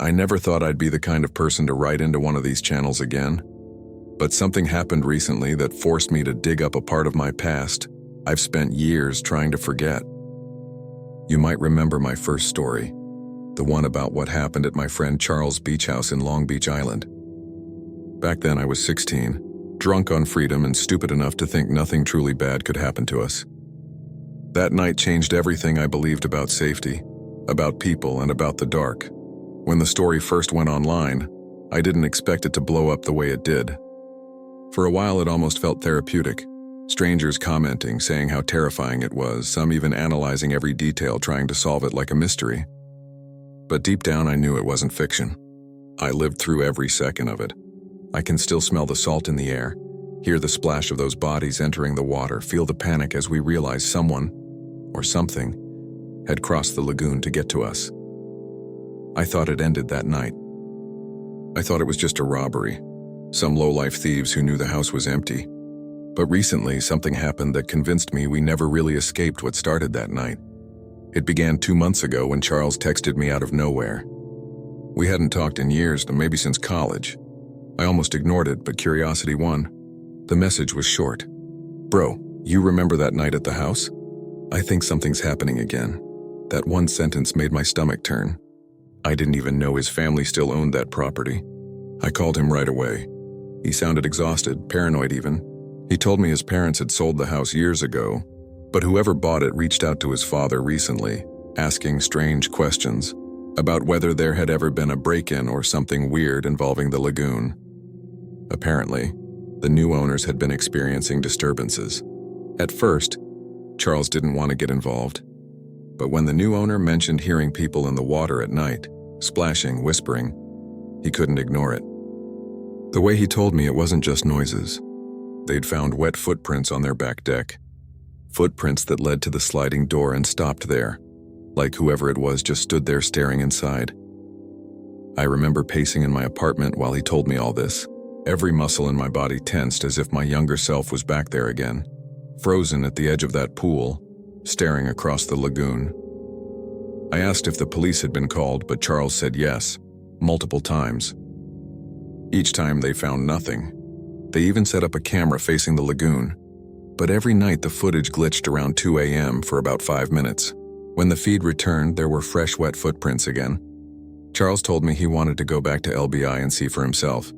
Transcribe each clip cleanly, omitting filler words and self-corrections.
I never thought I'd be the kind of person to write into one of these channels again, but something happened recently that forced me to dig up a part of my past I've spent years trying to forget. You might remember my first story, the one about what happened at my friend Charles' beach house in Long Beach Island. Back then I was 16, drunk on freedom and stupid enough to think nothing truly bad could happen to us. That night changed everything I believed about safety, about people, and about the dark. When the story first went online, I didn't expect it to blow up the way it did. For a while it almost felt therapeutic. Strangers commenting, saying how terrifying it was, some even analyzing every detail, trying to solve it like a mystery. But deep down I knew it wasn't fiction. I lived through every second of it. I can still smell the salt in the air, hear the splash of those bodies entering the water, feel the panic as we realized someone, or something, had crossed the lagoon to get to us. I thought it ended that night. I thought it was just a robbery, some low-life thieves who knew the house was empty. But recently, something happened that convinced me we never really escaped what started that night. It began 2 months ago when Charles texted me out of nowhere. We hadn't talked in years, maybe since college. I almost ignored it, but curiosity won. The message was short. "Bro, you remember that night at the house? I think something's happening again." That one sentence made my stomach turn. I didn't even know his family still owned that property. I called him right away. He sounded exhausted, paranoid even. He told me his parents had sold the house years ago, but whoever bought it reached out to his father recently, asking strange questions about whether there had ever been a break-in or something weird involving the lagoon. Apparently, the new owners had been experiencing disturbances. At first, Charles didn't want to get involved, but when the new owner mentioned hearing people in the water at night, splashing, whispering, he couldn't ignore it. The way he told me, it wasn't just noises. They'd found wet footprints on their back deck, footprints that led to the sliding door and stopped there, like whoever it was just stood there staring inside. I remember pacing in my apartment while he told me all this, every muscle in my body tensed as if my younger self was back there again, frozen at the edge of that pool, staring across the lagoon. I asked if the police had been called, but Charles said yes, multiple times. Each time they found nothing. They even set up a camera facing the lagoon. But every night the footage glitched around 2 a.m. for about 5 minutes. When the feed returned, there were fresh, wet footprints again. Charles told me he wanted to go back to LBI and see for himself.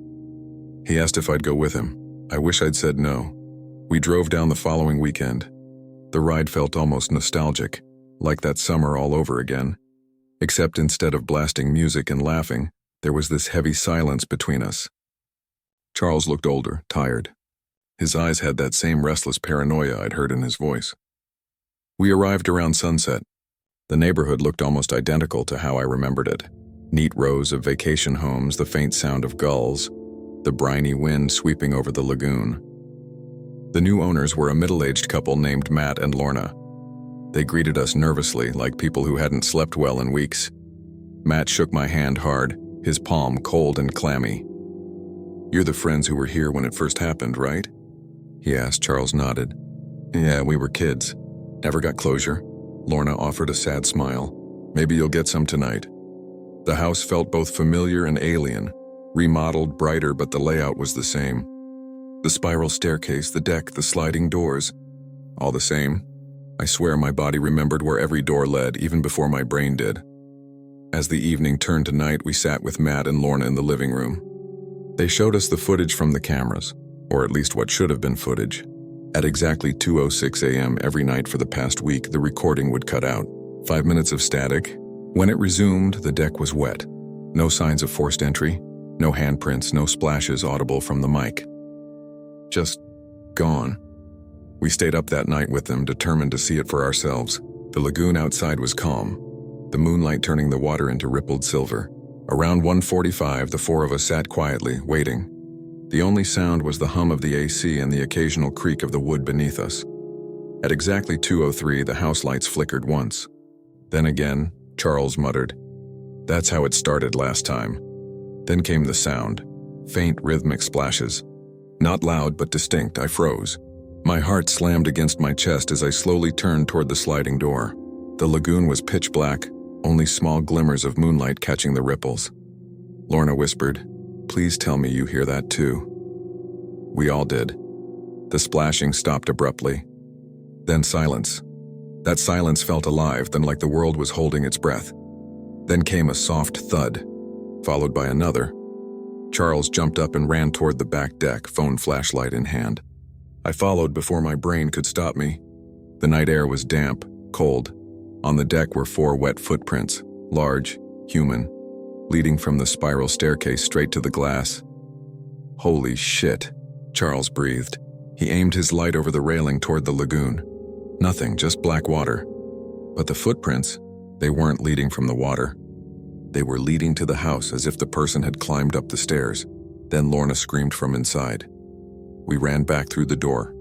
He asked if I'd go with him. I wish I'd said no. We drove down the following weekend. The ride felt almost nostalgic, like that summer all over again. Except instead of blasting music and laughing, there was this heavy silence between us. Charles looked older, tired. His eyes had that same restless paranoia I'd heard in his voice. We arrived around sunset. The neighborhood looked almost identical to how I remembered it. Neat rows of vacation homes, the faint sound of gulls, the briny wind sweeping over the lagoon. The new owners were a middle-aged couple named Matt and Lorna. They greeted us nervously, like people who hadn't slept well in weeks. Matt shook my hand hard, his palm cold and clammy. "You're the friends who were here when it first happened, right?" he asked. Charles nodded. "Yeah, we were kids. Never got closure." Lorna offered a sad smile. "Maybe you'll get some tonight." The house felt both familiar and alien, remodeled, brighter, but the layout was the same. The spiral staircase, the deck, the sliding doors, all the same. I swear my body remembered where every door led, even before my brain did. As the evening turned to night, we sat with Matt and Lorna in the living room. They showed us the footage from the cameras, or at least what should have been footage. At exactly 2:06 a.m. every night for the past week, the recording would cut out. 5 minutes of static. When it resumed, the deck was wet. No signs of forced entry, no handprints, no splashes audible from the mic. Just gone. We stayed up that night with them, determined to see it for ourselves. The lagoon outside was calm, the moonlight turning the water into rippled silver. Around 1:45, the four of us sat quietly, waiting. The only sound was the hum of the AC and the occasional creak of the wood beneath us. At exactly 2:03, the house lights flickered once. Then again, Charles muttered, "That's how it started last time." Then came the sound, faint rhythmic splashes. Not loud but distinct. I froze. My heart slammed against my chest as I slowly turned toward the sliding door. The lagoon was pitch black, only small glimmers of moonlight catching the ripples. Lorna whispered, "Please tell me you hear that too." We all did. The splashing stopped abruptly. Then silence. That silence felt alive, then like the world was holding its breath. Then came a soft thud, followed by another. Charles jumped up and ran toward the back deck, phone flashlight in hand. I followed before my brain could stop me. The night air was damp, cold. On the deck were 4 wet footprints, large, human, leading from the spiral staircase straight to the glass. "Holy shit," Charles breathed. He aimed his light over the railing toward the lagoon. Nothing, just black water. But the footprints, they weren't leading from the water. They were leading to the house as if the person had climbed up the stairs. Then Lorna screamed from inside. We ran back through the door.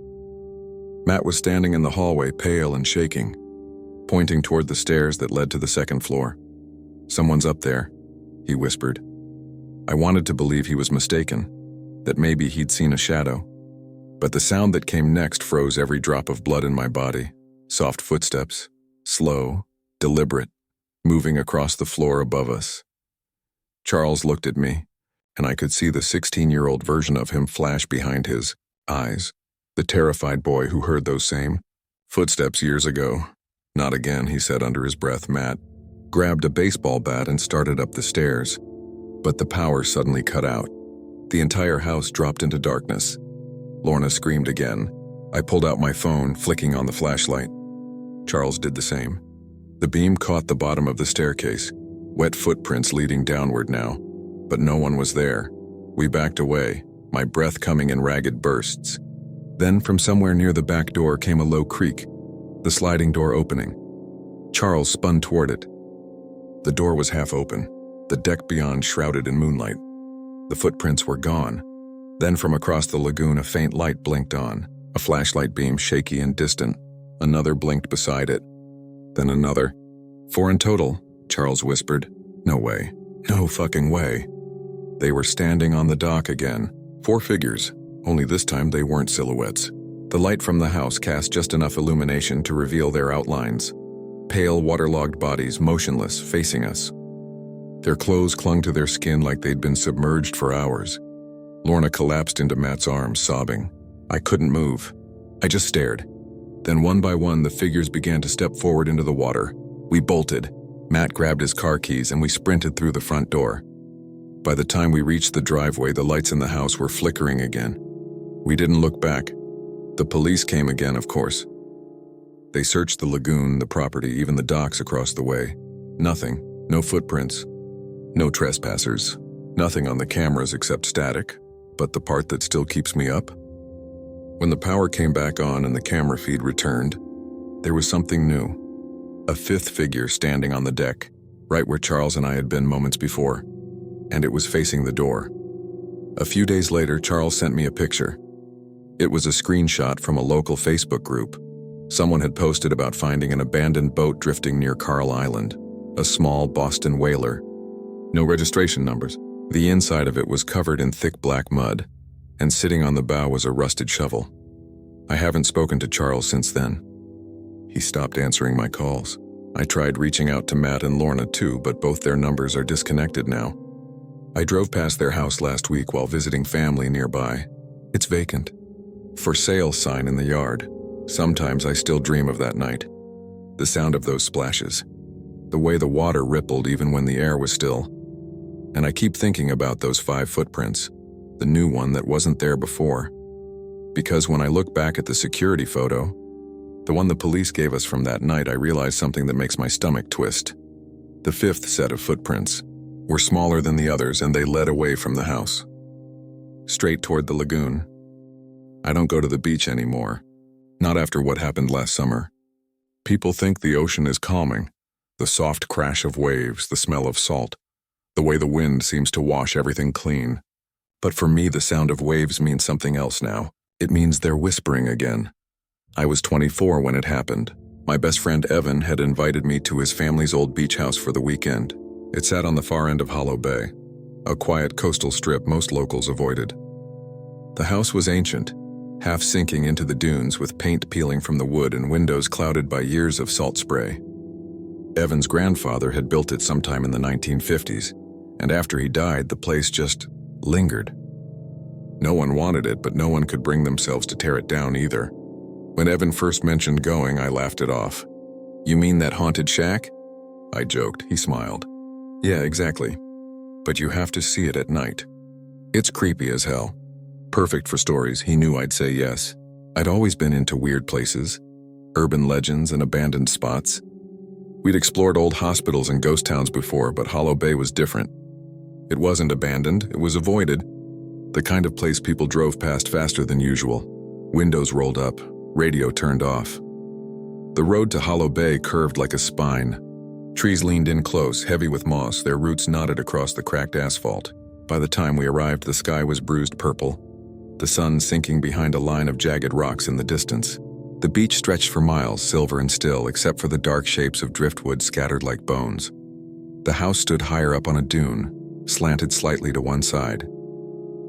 Matt was standing in the hallway, pale and shaking, pointing toward the stairs that led to the second floor. "Someone's up there," he whispered. I wanted to believe he was mistaken, that maybe he'd seen a shadow. But the sound that came next froze every drop of blood in my body. Soft footsteps, slow, deliberate, moving across the floor above us. Charles looked at me, and I could see the 16-year-old version of him flash behind his eyes, the terrified boy who heard those same footsteps years ago. "Not again," he said under his breath. Matt grabbed a baseball bat and started up the stairs. But the power suddenly cut out. The entire house dropped into darkness. Lorna screamed again. I pulled out my phone, flicking on the flashlight. Charles did the same. The beam caught the bottom of the staircase, wet footprints leading downward now. But no one was there. We backed away, my breath coming in ragged bursts. Then from somewhere near the back door came a low creak, the sliding door opening. Charles spun toward it. The door was half open, the deck beyond shrouded in moonlight. The footprints were gone. Then from across the lagoon a faint light blinked on, a flashlight beam shaky and distant. Another blinked beside it. Then another. 4 in total, Charles whispered. No way. No fucking way. They were standing on the dock again. 4 figures, only this time they weren't silhouettes. The light from the house cast just enough illumination to reveal their outlines. Pale, waterlogged bodies, motionless, facing us. Their clothes clung to their skin like they'd been submerged for hours. Lorna collapsed into Matt's arms, sobbing. I couldn't move. I just stared. Then one by one, the figures began to step forward into the water. We bolted. Matt grabbed his car keys and we sprinted through the front door. By the time we reached the driveway, the lights in the house were flickering again. We didn't look back. The police came again, of course. They searched the lagoon, the property, even the docks across the way. Nothing. No footprints. No trespassers. Nothing on the cameras except static. But the part that still keeps me up? When the power came back on and the camera feed returned, there was something new. A 5th figure standing on the deck, right where Charles and I had been moments before. And it was facing the door. A few days later, Charles sent me a picture. It was a screenshot from a local Facebook group. Someone had posted about finding an abandoned boat drifting near Carl Island, a small Boston whaler. No registration numbers. The inside of it was covered in thick black mud, and sitting on the bow was a rusted shovel. I haven't spoken to Charles since then. He stopped answering my calls. I tried reaching out to Matt and Lorna too, but both their numbers are disconnected now. I drove past their house last week while visiting family nearby. It's vacant. For sale sign in the yard. Sometimes I still dream of that night. The sound of those splashes. The way the water rippled even when the air was still. And I keep thinking about those 5 footprints, the new one that wasn't there before. Because when I look back at the security photo, the one the police gave us from that night, I realize something that makes my stomach twist. The 5th set of footprints were smaller than the others, and they led away from the house, straight toward the lagoon. I don't go to the beach anymore, not after what happened last summer. People think the ocean is calming, the soft crash of waves, the smell of salt, the way the wind seems to wash everything clean. But for me, the sound of waves means something else now. It means they're whispering again. I was 24 when it happened. My best friend Evan had invited me to his family's old beach house for the weekend. It sat on the far end of Hollow Bay, a quiet coastal strip most locals avoided. The house was ancient, half sinking into the dunes with paint peeling from the wood and windows clouded by years of salt spray. Evan's grandfather had built it sometime in the 1950s, And after he died, the place just lingered. No one wanted it, but no one could bring themselves to tear it down either. When Evan first mentioned going, I laughed it off. "You mean that haunted shack?" I joked. He smiled. "Yeah, exactly. But you have to see it at night. It's creepy as hell. Perfect for stories." He knew I'd say yes. I'd always been into weird places, urban legends and abandoned spots. We'd explored old hospitals and ghost towns before, but Hollow Bay was different. It wasn't abandoned, it was avoided. The kind of place people drove past faster than usual. Windows rolled up, radio turned off. The road to Hollow Bay curved like a spine. Trees leaned in close, heavy with moss, their roots knotted across the cracked asphalt. By the time we arrived, the sky was bruised purple, the sun sinking behind a line of jagged rocks in the distance. The beach stretched for miles, silver and still, except for the dark shapes of driftwood scattered like bones. The house stood higher up on a dune, slanted slightly to one side.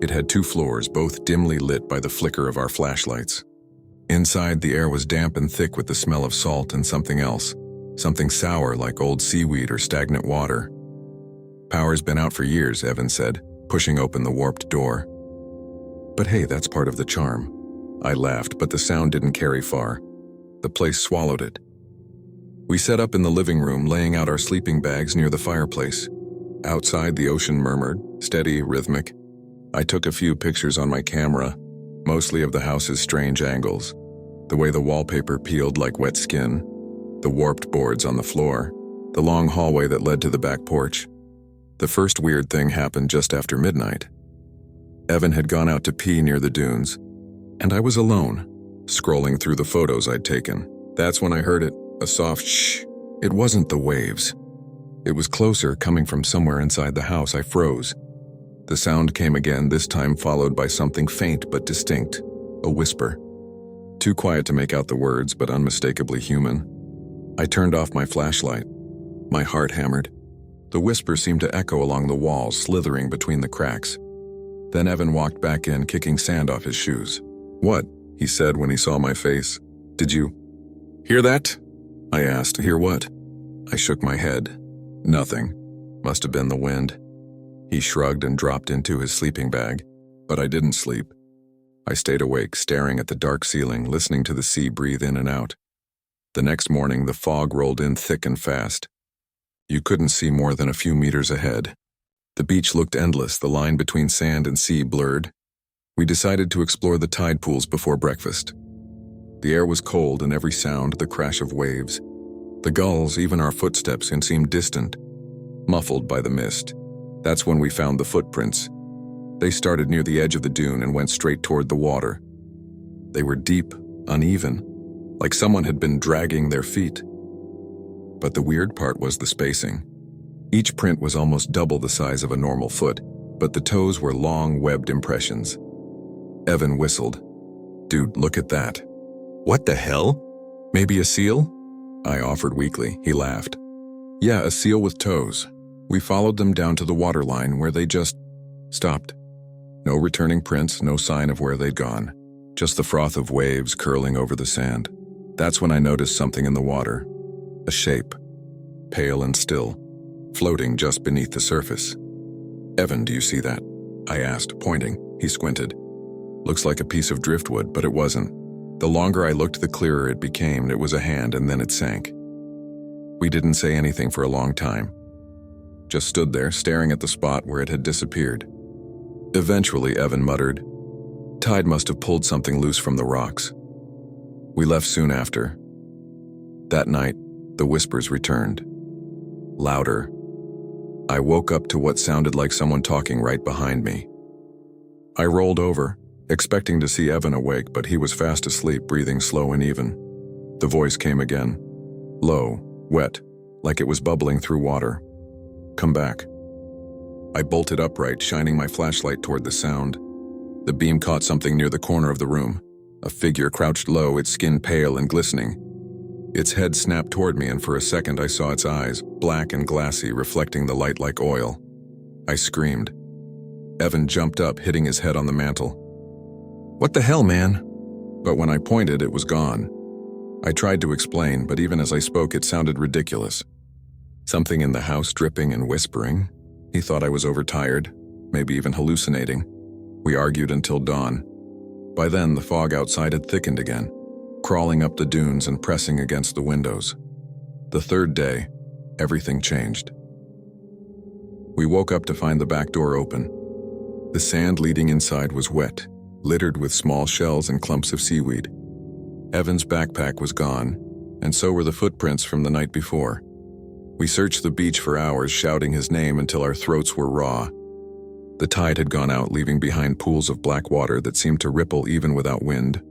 It had 2 floors, both dimly lit by the flicker of our flashlights. Inside, the air was damp and thick with the smell of salt and something else, something sour like old seaweed or stagnant water. "Power's been out for years," Evan said, pushing open the warped door. "But hey, that's part of the charm." I laughed, but the sound didn't carry far. The place swallowed it. We set up in the living room, laying out our sleeping bags near the fireplace. Outside, the ocean murmured, steady, rhythmic. I took a few pictures on my camera, mostly of the house's strange angles. The way the wallpaper peeled like wet skin, the warped boards on the floor, the long hallway that led to the back porch. The first weird thing happened just after midnight. Evan had gone out to pee near the dunes, and I was alone, scrolling through the photos I'd taken. That's when I heard it, a soft shh. It wasn't the waves. It was closer, coming from somewhere inside the house. I froze. The sound came again, this time followed by something faint but distinct, a whisper. Too quiet to make out the words, but unmistakably human. I turned off my flashlight. My heart hammered. The whisper seemed to echo along the walls, slithering between the cracks. Then Evan walked back in, kicking sand off his shoes. "What?" he said when he saw my face. "Did you hear that?" I asked. "Hear what?" I shook my head. "Nothing. Must have been the wind." He shrugged and dropped into his sleeping bag, but I didn't sleep. I stayed awake, staring at the dark ceiling, listening to the sea breathe in and out. The next morning, the fog rolled in thick and fast. You couldn't see more than a few meters ahead. The beach looked endless, the line between sand and sea blurred. We decided to explore the tide pools before breakfast. The air was cold, and every sound, the crash of waves, the gulls, even our footsteps, seemed distant, muffled by the mist. That's when we found the footprints. They started near the edge of the dune and went straight toward the water. They were deep, uneven, like someone had been dragging their feet. But the weird part was the spacing. Each print was almost double the size of a normal foot, but the toes were long, webbed impressions. Evan whistled. "Dude, look at that." "What the hell? Maybe a seal?" I offered weakly. He laughed. "Yeah, a seal with toes. We followed them down to the waterline where they just stopped. No returning prints, no sign of where they'd gone. Just the froth of waves curling over the sand. That's when I noticed something in the water. A shape, pale and still, floating just beneath the surface. "Evan, do you see that?" I asked, pointing. He squinted. "Looks like a piece of driftwood, but it wasn't. The longer I looked, the clearer it became. It was a hand, and then it sank." We didn't say anything for a long time. Just stood there, staring at the spot where it had disappeared. Eventually, Evan muttered, "Tide must have pulled something loose from the rocks." We left soon after. That night, the whispers returned. Louder. I woke up to what sounded like someone talking right behind me. I rolled over, expecting to see Evan awake, but he was fast asleep, breathing slow and even. The voice came again. Low, wet, like it was bubbling through water. "Come back." I bolted upright, shining my flashlight toward the sound. The beam caught something near the corner of the room. A figure crouched low, its skin pale and glistening. Its head snapped toward me, and for a second I saw its eyes, black and glassy, reflecting the light like oil. I screamed. Evan jumped up, hitting his head on the mantel. "What the hell, man?" But when I pointed, it was gone. I tried to explain, but even as I spoke, it sounded ridiculous. Something in the house dripping and whispering. He thought I was overtired, maybe even hallucinating. We argued until dawn. By then, the fog outside had thickened again, crawling up the dunes and pressing against the windows. The third day, everything changed. We woke up to find the back door open. The sand leading inside was wet, littered with small shells and clumps of seaweed. Evan's backpack was gone, and so were the footprints from the night before. We searched the beach for hours, shouting his name until our throats were raw. The tide had gone out, leaving behind pools of black water that seemed to ripple even without wind.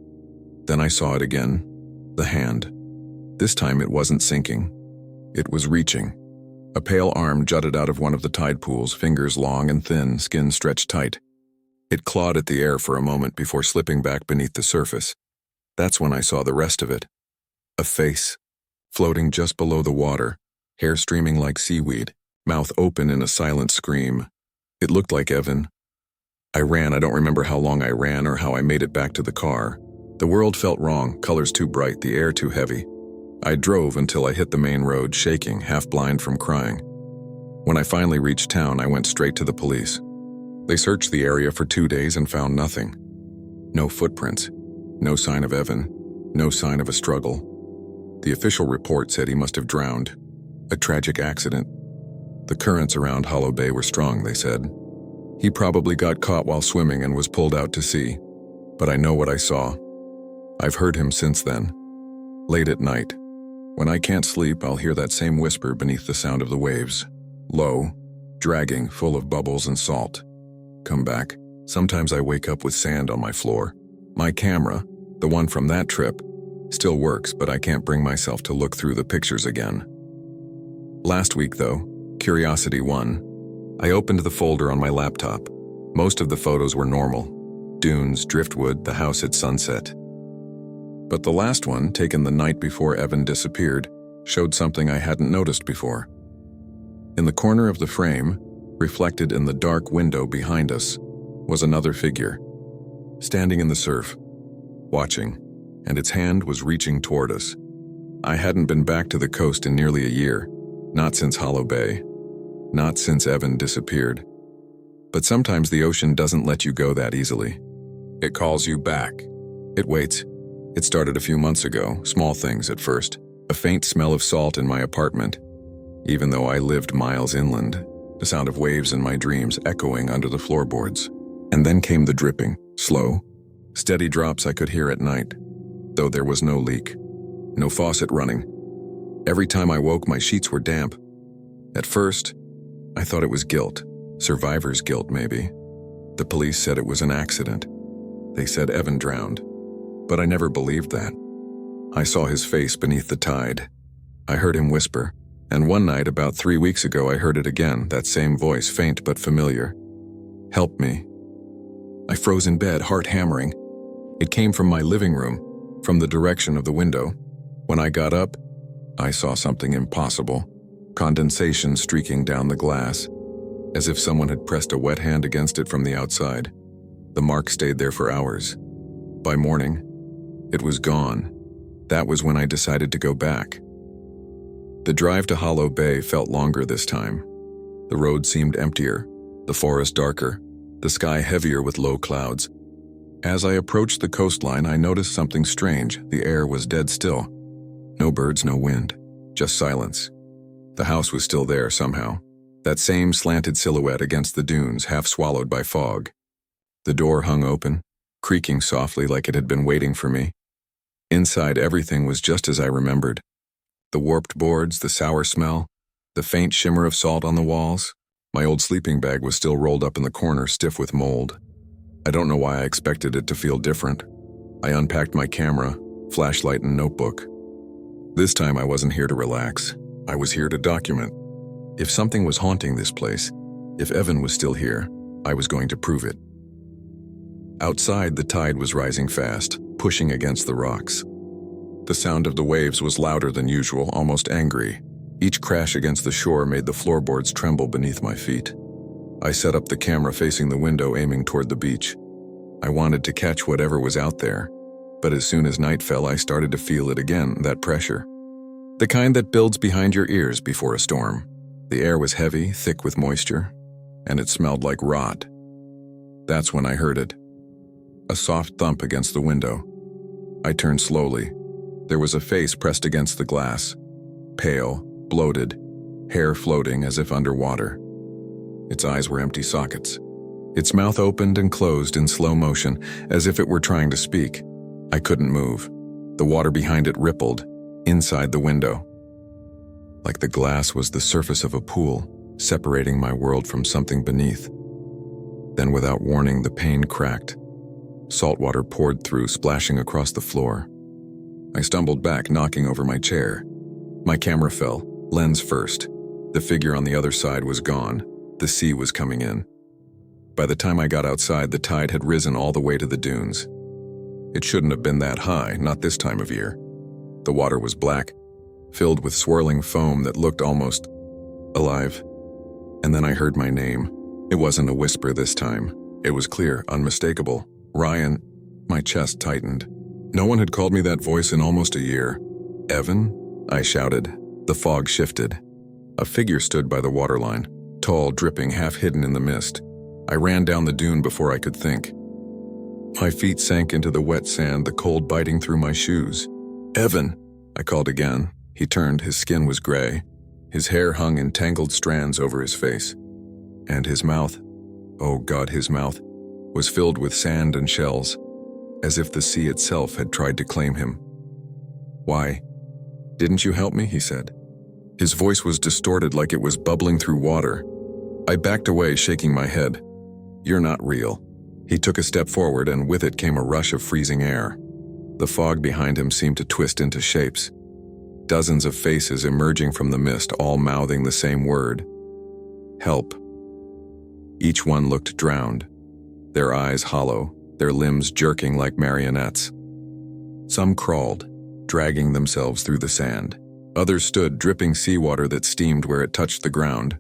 Then I saw it again, the hand. This time it wasn't sinking. It was reaching. A pale arm jutted out of one of the tide pools, fingers long and thin, skin stretched tight. It clawed at the air for a moment before slipping back beneath the surface. That's when I saw the rest of it. A face, floating just below the water, hair streaming like seaweed, mouth open in a silent scream. It looked like Evan. I ran. I don't remember how long I ran or how I made it back to the car. The world felt wrong, colors too bright, the air too heavy. I drove until I hit the main road, shaking, half blind from crying. When I finally reached town, I went straight to the police. They searched the area for 2 days and found nothing. No footprints, no sign of Evan, no sign of a struggle. The official report said he must have drowned. A tragic accident. The currents around Hollow Bay were strong, they said. He probably got caught while swimming and was pulled out to sea. But I know what I saw. I've heard him since then. Late at night. When I can't sleep, I'll hear that same whisper beneath the sound of the waves. Low, dragging, full of bubbles and salt. Come back. Sometimes I wake up with sand on my floor. My camera, the one from that trip, still works, but I can't bring myself to look through the pictures again. Last week, though, curiosity won. I opened the folder on my laptop. Most of the photos were normal. Dunes, driftwood, the house at sunset. But the last one, taken the night before Evan disappeared, showed something I hadn't noticed before. In the corner of the frame, reflected in the dark window behind us, was another figure, standing in the surf, watching, and its hand was reaching toward us. I hadn't been back to the coast in nearly a year, not since Hollow Bay, not since Evan disappeared. But sometimes the ocean doesn't let you go that easily. It calls you back. It waits. It started a few months ago, small things at first. A faint smell of salt in my apartment. Even though I lived miles inland, the sound of waves in my dreams echoing under the floorboards. And then came the dripping, slow, steady drops I could hear at night, though there was no leak, no faucet running. Every time I woke, my sheets were damp. At first, I thought it was guilt, survivor's guilt maybe. The police said it was an accident. They said Evan drowned. But I never believed that. I saw his face beneath the tide. I heard him whisper, and one night about 3 weeks ago I heard it again, that same voice, faint but familiar. Help me. I froze in bed, heart hammering. It came from my living room, from the direction of the window. When I got up, I saw something impossible. Condensation streaking down the glass, as if someone had pressed a wet hand against it from the outside. The mark stayed there for hours. By morning, it was gone. That was when I decided to go back. The drive to Hollow Bay felt longer this time. The road seemed emptier, the forest darker, the sky heavier with low clouds. As I approached the coastline, I noticed something strange. The air was dead still. No birds, no wind, just silence. The house was still there somehow, that same slanted silhouette against the dunes, half swallowed by fog. The door hung open, creaking softly like it had been waiting for me. Inside, everything was just as I remembered. The warped boards, the sour smell, the faint shimmer of salt on the walls. My old sleeping bag was still rolled up in the corner, stiff with mold. I don't know why I expected it to feel different. I unpacked my camera, flashlight, and notebook. This time I wasn't here to relax. I was here to document. If something was haunting this place, if Evan was still here, I was going to prove it. Outside, the tide was rising fast, pushing against the rocks. The sound of the waves was louder than usual, almost angry. Each crash against the shore made the floorboards tremble beneath my feet. I set up the camera facing the window, aiming toward the beach. I wanted to catch whatever was out there, but as soon as night fell, I started to feel it again, that pressure. The kind that builds behind your ears before a storm. The air was heavy, thick with moisture. and it smelled like rot. That's when I heard it. A soft thump against the window. I turned slowly. There was a face pressed against the glass. Pale, bloated, hair floating as if underwater. Its eyes were empty sockets. Its mouth opened and closed in slow motion, as if it were trying to speak. I couldn't move. The water behind it rippled, inside the window. Like the glass was the surface of a pool, separating my world from something beneath. Then without warning, the pane cracked. Salt water poured through, splashing across the floor. I stumbled back, knocking over my chair. My camera fell, lens first. The figure on the other side was gone. The sea was coming in. By the time I got outside, the tide had risen all the way to the dunes. It shouldn't have been that high, not this time of year. The water was black, filled with swirling foam that looked almost alive. And then I heard my name. It wasn't a whisper this time. It was clear, unmistakable. Ryan. My chest tightened. No one had called me that voice in almost a year. Evan? I shouted. The fog shifted. A figure stood by the waterline, tall, dripping, half hidden in the mist. I ran down the dune before I could think. My feet sank into the wet sand, the cold biting through my shoes. Evan! I called again. He turned, his skin was gray. His hair hung in tangled strands over his face. And his mouth, oh God, his mouth, was filled with sand and shells, as if the sea itself had tried to claim him. Why? Didn't you help me? He said. His voice was distorted like it was bubbling through water. I backed away, shaking my head. You're not real. He took a step forward, and with it came a rush of freezing air. The fog behind him seemed to twist into shapes. Dozens of faces emerging from the mist, all mouthing the same word. Help. Each one looked drowned, their eyes hollow, their limbs jerking like marionettes. Some crawled, dragging themselves through the sand. Others stood, dripping seawater that steamed where it touched the ground.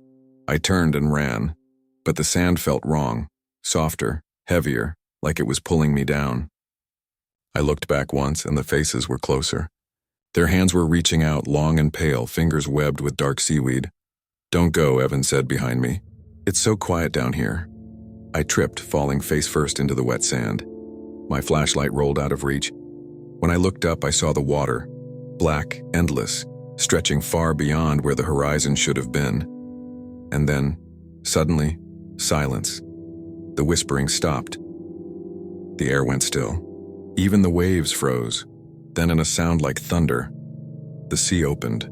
I turned and ran, but the sand felt wrong, softer, heavier, like it was pulling me down. I looked back once, and the faces were closer. Their hands were reaching out, long and pale, fingers webbed with dark seaweed. Don't go, Evan said behind me. It's so quiet down here. I tripped, falling face first into the wet sand. My flashlight rolled out of reach. When I looked up, I saw the water, black, endless, stretching far beyond where the horizon should have been. And then, suddenly, silence. The whispering stopped. The air went still. Even the waves froze. Then in a sound like thunder, the sea opened.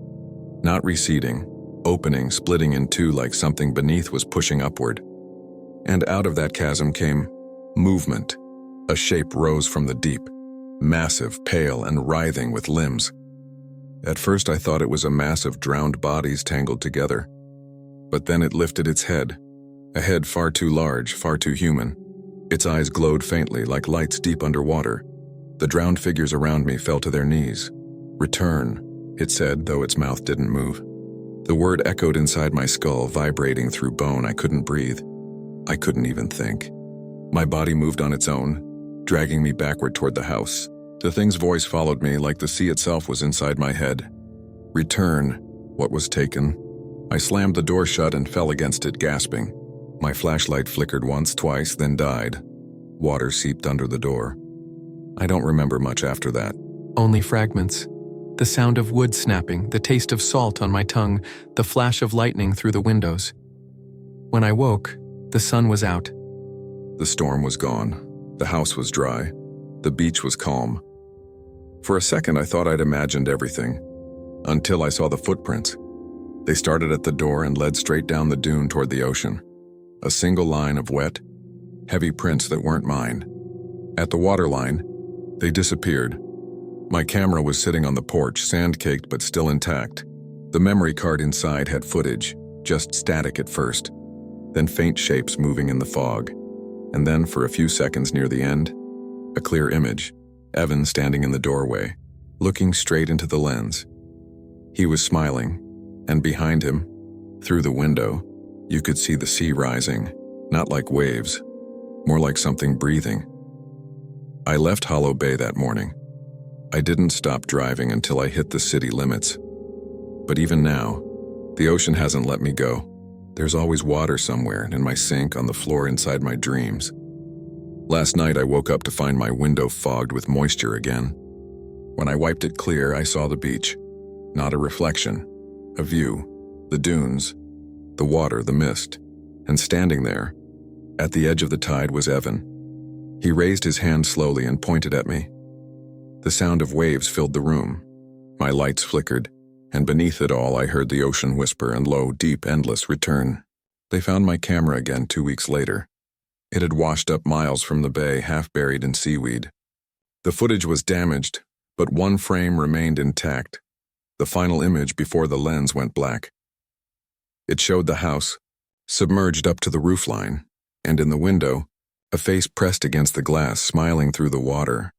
Not receding, opening, splitting in two like something beneath was pushing upward. And out of that chasm came movement. A shape rose from the deep, massive, pale, and writhing with limbs. At first I thought it was a mass of drowned bodies tangled together. But then it lifted its head, a head far too large, far too human. Its eyes glowed faintly like lights deep underwater. The drowned figures around me fell to their knees. Return, it said, though its mouth didn't move. The word echoed inside my skull, vibrating through bone. I couldn't breathe. I couldn't even think. My body moved on its own, dragging me backward toward the house. The thing's voice followed me like the sea itself was inside my head. Return, what was taken. I slammed the door shut and fell against it, gasping. My flashlight flickered once, twice, then died. Water seeped under the door. I don't remember much after that. Only fragments. The sound of wood snapping, the taste of salt on my tongue, the flash of lightning through the windows. When I woke, the sun was out. The storm was gone. The house was dry. The beach was calm. For a second, I thought I'd imagined everything, until I saw the footprints. They started at the door and led straight down the dune toward the ocean. A single line of wet, heavy prints that weren't mine. At the waterline, they disappeared. My camera was sitting on the porch, sand-caked but still intact. The memory card inside had footage, just static at first, then faint shapes moving in the fog. And then, for a few seconds near the end, a clear image, Evan standing in the doorway, looking straight into the lens. He was smiling, and behind him, through the window, you could see the sea rising, not like waves, more like something breathing. I left Hollow Bay that morning. I didn't stop driving until I hit the city limits. But even now, the ocean hasn't let me go. There's always water somewhere, in my sink, on the floor, inside my dreams. Last night I woke up to find my window fogged with moisture again. When I wiped it clear, I saw the beach. Not a reflection. A view. The dunes. The water, the mist. And standing there, at the edge of the tide, was Evan. He raised his hand slowly and pointed at me. The sound of waves filled the room. My lights flickered, and beneath it all I heard the ocean whisper and low, deep, endless return. They found my camera again 2 weeks later. It had washed up miles from the bay, half buried in seaweed. The footage was damaged, but one frame remained intact, the final image before the lens went black. It showed the house, submerged up to the roofline, and in the window, a face pressed against the glass, smiling through the water.